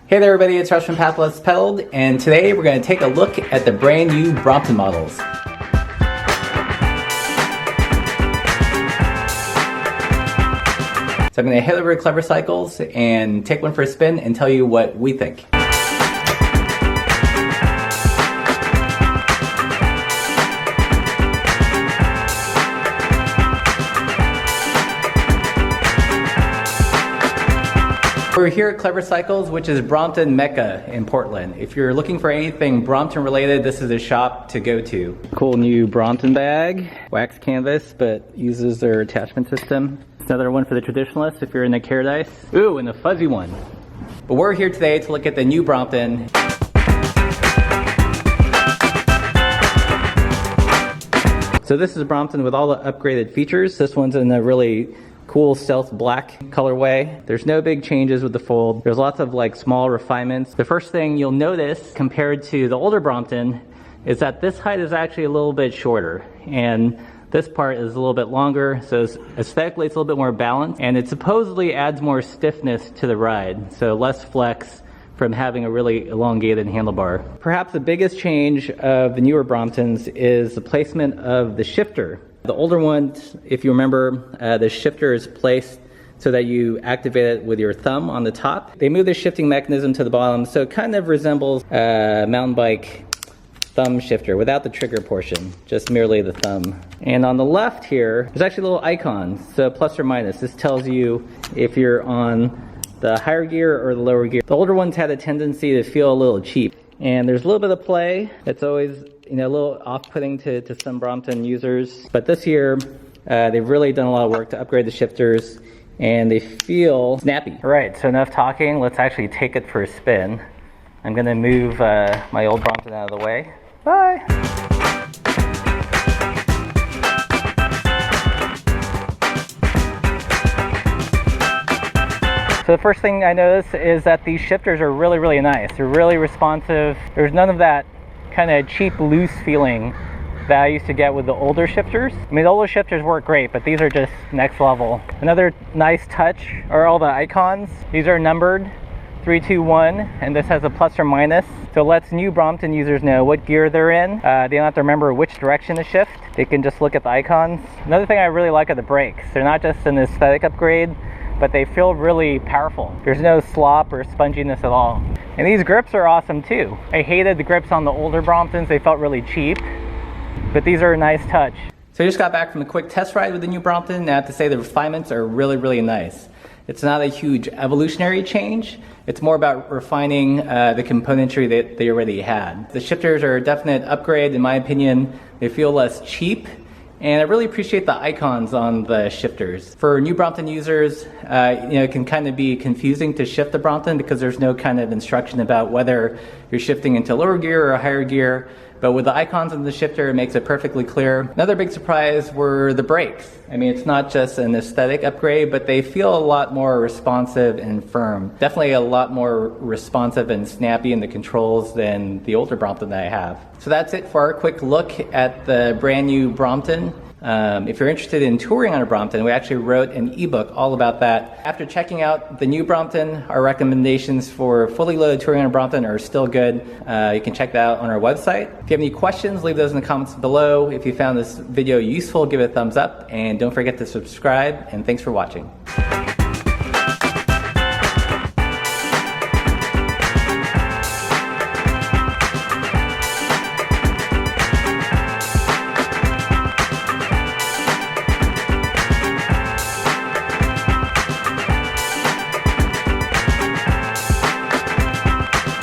Hey there everybody, it's Rush from Path Less Pedaled, and today we're going to take a look at the brand new Brompton models. So I'm going to head over to Clever Cycles and take one for a spin and tell you what we think. We're here at Clever Cycles, which is Brompton Mecca in Portland. If you're looking for anything Brompton related, this is a shop to go to. Cool new Brompton bag, wax canvas, but uses their attachment system. Another one for the traditionalist if you're in the Paradise. Ooh, and a fuzzy one. But we're here today to look at the new Brompton. So this is Brompton with all the upgraded features. This one's in a really cool stealth black colorway. There's no big changes with the fold. There's lots of like small refinements. The first thing you'll notice compared to the older Brompton is that this height is actually a little bit shorter and this part is a little bit longer, so aesthetically it's a little bit more balanced, and it supposedly adds more stiffness to the ride, so less flex from having a really elongated handlebar. Perhaps the biggest change of the newer Bromptons is the placement of the shifter. The older ones, if you remember, the shifter is placed so that you activate it with your thumb on the top. They move the shifting mechanism to the bottom, so it kind of resembles a mountain bike thumb shifter without the trigger portion, just merely the thumb. And on the left here, there's actually a little icon, so plus or minus. This tells you if you're on the higher gear or the lower gear. The older ones had a tendency to feel a little cheap. And there's a little bit of play that's always, a little off-putting to some Brompton users. But this year, they've really done a lot of work to upgrade the shifters, and they feel snappy. All right, so enough talking. Let's actually take it for a spin. I'm gonna move my old Brompton out of the way. Bye. So the first thing I notice is that these shifters are really, really nice. They're really responsive. There's none of that kind of cheap, loose feeling that I used to get with the older shifters. I mean, the older shifters work great, but these are just next level. Another nice touch are all the icons. These are numbered 3, 2, 1, and this has a plus or minus. So it lets new Brompton users know what gear they're in. They don't have to remember which direction to shift. They can just look at the icons. Another thing I really like are the brakes. They're not just an aesthetic upgrade, but they feel really powerful. There's no slop or sponginess at all. And these grips are awesome too. I hated the grips on the older Bromptons. They felt really cheap, but these are a nice touch. So I just got back from a quick test ride with the new Brompton, and I have to say the refinements are really, really nice. It's not a huge evolutionary change. It's more about refining the componentry that they already had. The shifters are a definite upgrade in my opinion. They feel less cheap. And I really appreciate the icons on the shifters. For new Brompton users, it can kind of be confusing to shift the Brompton because there's no kind of instruction about whether you're shifting into lower gear or a higher gear. But with the icons on the shifter, it makes it perfectly clear. Another big surprise were the brakes. I mean, it's not just an aesthetic upgrade, but they feel a lot more responsive and firm. Definitely a lot more responsive and snappy in the controls than the older Brompton that I have. So that's it for our quick look at the brand new Brompton. If you're interested in touring on a Brompton, we actually wrote an ebook all about that. After checking out the new Brompton, our recommendations for fully loaded touring on a Brompton are still good. You can check that out on our website. If you have any questions, leave those in the comments below. If you found this video useful, give it a thumbs up, and don't forget to subscribe, and thanks for watching.